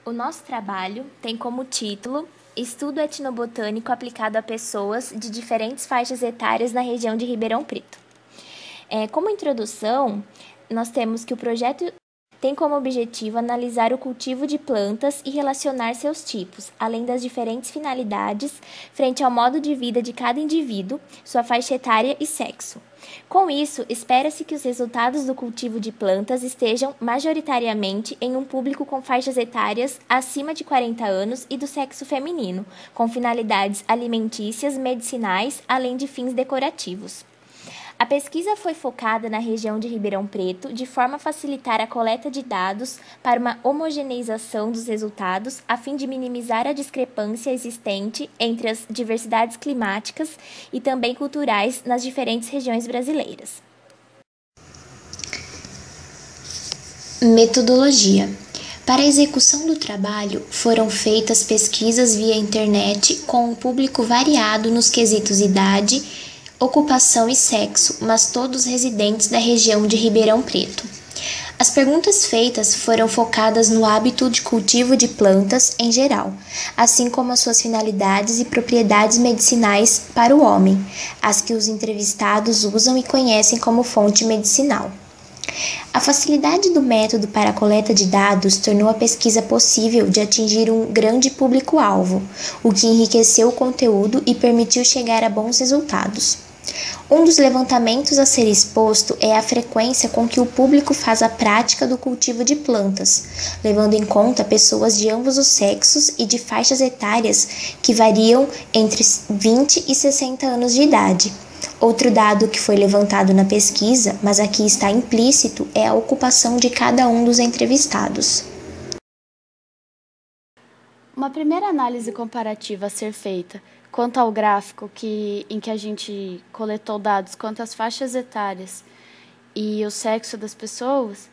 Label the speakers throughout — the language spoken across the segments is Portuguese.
Speaker 1: O nosso trabalho tem como título Estudo etnobotânico aplicado a pessoas de diferentes faixas etárias na região de Ribeirão Preto. Como introdução, nós temos que o projeto tem como objetivo analisar o cultivo de plantas e relacionar seus tipos, além das diferentes finalidades frente ao modo de vida de cada indivíduo, sua faixa etária e sexo. Com isso, espera-se que os resultados do cultivo de plantas estejam majoritariamente em um público com faixas etárias acima de 40 anos e do sexo feminino, com finalidades alimentícias, medicinais, além de fins decorativos. A pesquisa foi focada na região de Ribeirão Preto, de forma a facilitar a coleta de dados para uma homogeneização dos resultados, a fim de minimizar a discrepância existente entre as diversidades climáticas e também culturais nas diferentes regiões brasileiras.
Speaker 2: Metodologia. Para a execução do trabalho, foram feitas pesquisas via internet com um público variado nos quesitos idade, ocupação e sexo, mas todos residentes da região de Ribeirão Preto. As perguntas feitas foram focadas no hábito de cultivo de plantas em geral, assim como as suas finalidades e propriedades medicinais para o homem, as que os entrevistados usam e conhecem como fonte medicinal. A facilidade do método para a coleta de dados tornou a pesquisa possível de atingir um grande público-alvo, o que enriqueceu o conteúdo e permitiu chegar a bons resultados. Um dos levantamentos a ser exposto é a frequência com que o público faz a prática do cultivo de plantas, levando em conta pessoas de ambos os sexos e de faixas etárias que variam entre 20 e 60 anos de idade. Outro dado que foi levantado na pesquisa, mas aqui está implícito, é a ocupação de cada um dos entrevistados.
Speaker 3: Uma primeira análise comparativa a ser feita quanto ao gráfico em que a gente coletou dados quanto às faixas etárias e o sexo das pessoas,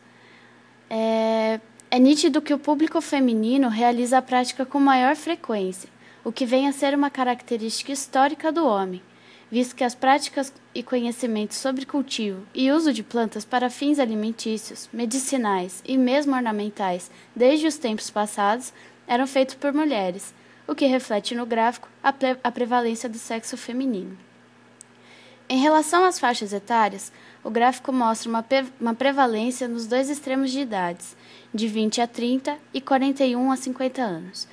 Speaker 3: é nítido que o público feminino realiza a prática com maior frequência, o que vem a ser uma característica histórica do homem, visto que as práticas e conhecimentos sobre cultivo e uso de plantas para fins alimentícios, medicinais e mesmo ornamentais desde os tempos passados eram feitos por mulheres, o que reflete no gráfico a prevalência do sexo feminino. Em relação às faixas etárias, o gráfico mostra uma prevalência nos dois extremos de idades, de 20 a 30 e 41 a 50 anos.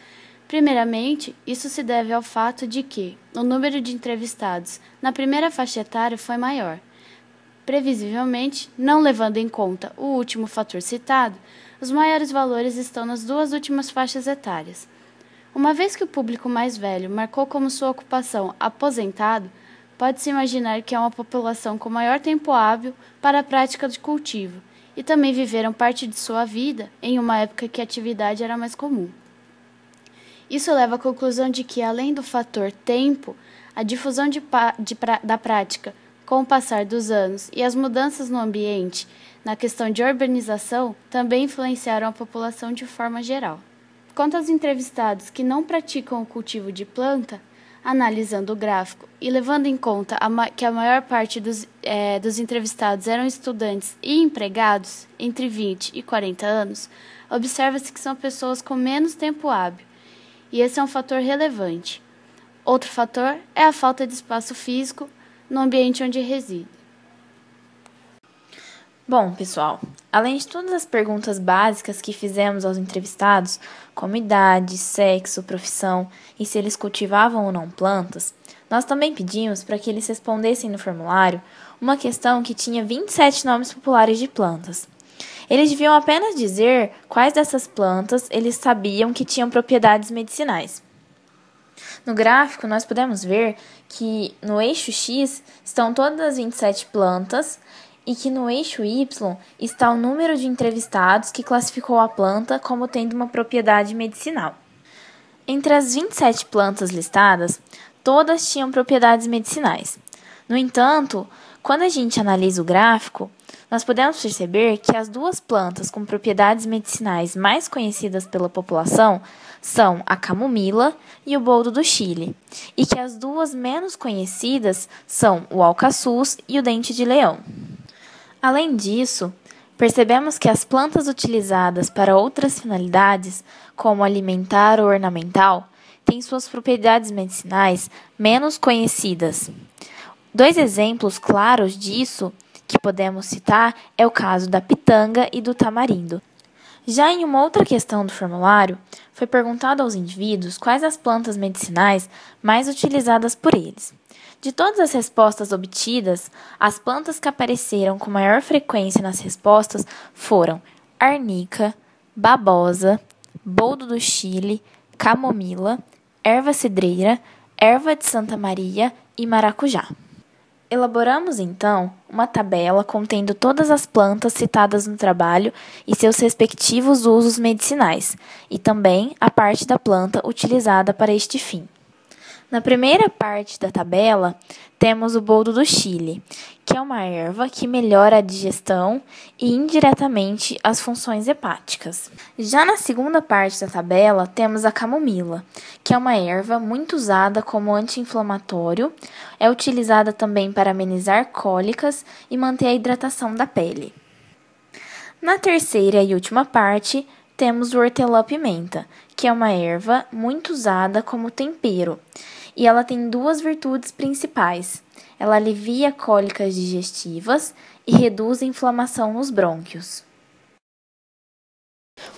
Speaker 3: Primeiramente, isso se deve ao fato de que o número de entrevistados na primeira faixa etária foi maior. Previsivelmente, não levando em conta o último fator citado, os maiores valores estão nas duas últimas faixas etárias. Uma vez que o público mais velho marcou como sua ocupação aposentado, pode-se imaginar que é uma população com maior tempo hábil para a prática de cultivo e também viveram parte de sua vida em uma época que a atividade era mais comum. Isso leva à conclusão de que, além do fator tempo, a difusão da prática com o passar dos anos e as mudanças no ambiente, na questão de urbanização, também influenciaram a população de forma geral. Quanto aos entrevistados que não praticam o cultivo de planta, analisando o gráfico e levando em conta que a maior parte dos entrevistados eram estudantes e empregados entre 20 e 40 anos, observa-se que são pessoas com menos tempo hábil, e esse é um fator relevante. Outro fator é a falta de espaço físico no ambiente onde reside.
Speaker 4: Bom, pessoal, além de todas as perguntas básicas que fizemos aos entrevistados, como idade, sexo, profissão e se eles cultivavam ou não plantas, nós também pedimos para que eles respondessem no formulário uma questão que tinha 27 nomes populares de plantas. Eles deviam apenas dizer quais dessas plantas eles sabiam que tinham propriedades medicinais. No gráfico, nós podemos ver que no eixo X estão todas as 27 plantas e que no eixo Y está o número de entrevistados que classificou a planta como tendo uma propriedade medicinal. Entre as 27 plantas listadas, todas tinham propriedades medicinais. No entanto, quando a gente analisa o gráfico, nós podemos perceber que as duas plantas com propriedades medicinais mais conhecidas pela população são a camomila e o boldo do Chile, e que as duas menos conhecidas são o alcaçuz e o dente de leão. Além disso, percebemos que as plantas utilizadas para outras finalidades, como alimentar ou ornamental, têm suas propriedades medicinais menos conhecidas. 2 exemplos claros disso que podemos citar é o caso da pitanga e do tamarindo. Já em uma outra questão do formulário, foi perguntado aos indivíduos quais as plantas medicinais mais utilizadas por eles. De todas as respostas obtidas, as plantas que apareceram com maior frequência nas respostas foram arnica, babosa, boldo do Chile, camomila, erva cidreira, erva de Santa Maria e maracujá. Elaboramos, então, uma tabela contendo todas as plantas citadas no trabalho e seus respectivos usos medicinais, e também a parte da planta utilizada para este fim. Na primeira parte da tabela, temos o boldo do Chile, que é uma erva que melhora a digestão e indiretamente as funções hepáticas. Já na segunda parte da tabela, temos a camomila, que é uma erva muito usada como anti-inflamatório, é utilizada também para amenizar cólicas e manter a hidratação da pele. Na terceira e última parte, temos o hortelã-pimenta, que é uma erva muito usada como tempero, e ela tem 2 virtudes principais. Ela alivia cólicas digestivas e reduz a inflamação nos brônquios.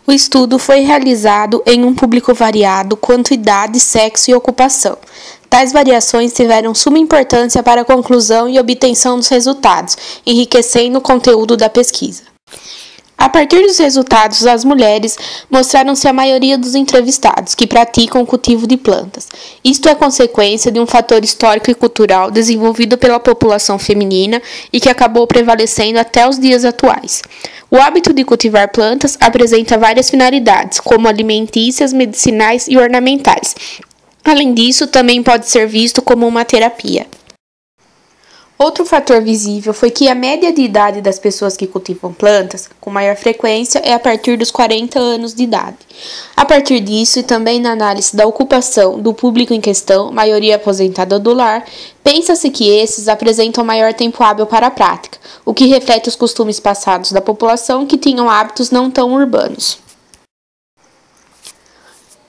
Speaker 5: O estudo foi realizado em um público variado quanto idade, sexo e ocupação. Tais variações tiveram suma importância para a conclusão e obtenção dos resultados, enriquecendo o conteúdo da pesquisa. A partir dos resultados, as mulheres mostraram-se a maioria dos entrevistados que praticam o cultivo de plantas. Isto é consequência de um fator histórico e cultural desenvolvido pela população feminina e que acabou prevalecendo até os dias atuais. O hábito de cultivar plantas apresenta várias finalidades, como alimentícias, medicinais e ornamentais. Além disso, também pode ser visto como uma terapia. Outro fator visível foi que a média de idade das pessoas que cultivam plantas, com maior frequência, é a partir dos 40 anos de idade. A partir disso, e também na análise da ocupação do público em questão, maioria aposentada do lar, pensa-se que esses apresentam maior tempo hábil para a prática, o que reflete os costumes passados da população que tinham hábitos não tão urbanos.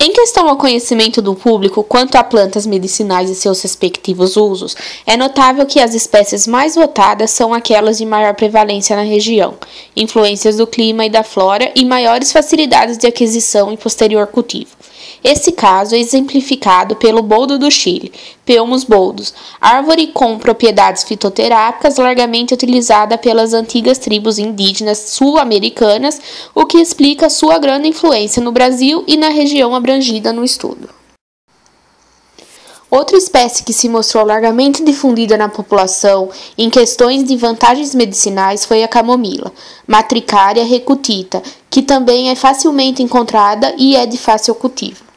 Speaker 5: Em questão ao conhecimento do público quanto a plantas medicinais e seus respectivos usos, é notável que as espécies mais votadas são aquelas de maior prevalência na região, influências do clima e da flora e maiores facilidades de aquisição e posterior cultivo. Esse caso é exemplificado pelo boldo do Chile, Peomus boldus, árvore com propriedades fitoterápicas largamente utilizada pelas antigas tribos indígenas sul-americanas, o que explica sua grande influência no Brasil e na região abrangida no estudo. Outra espécie que se mostrou largamente difundida na população em questões de vantagens medicinais foi a camomila, Matricaria recutita, que também é facilmente encontrada e é de fácil cultivo.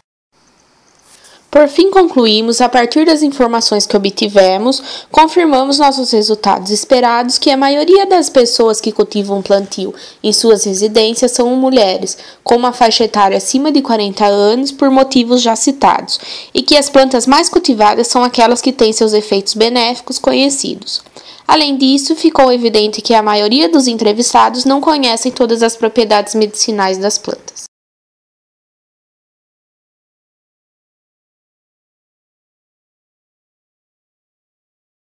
Speaker 5: Por fim, concluímos, a partir das informações que obtivemos, confirmamos nossos resultados esperados que a maioria das pessoas que cultivam plantio em suas residências são mulheres, com uma faixa etária acima de 40 anos por motivos já citados, e que as plantas mais cultivadas são aquelas que têm seus efeitos benéficos conhecidos. Além disso, ficou evidente que a maioria dos entrevistados não conhecem todas as propriedades medicinais das plantas.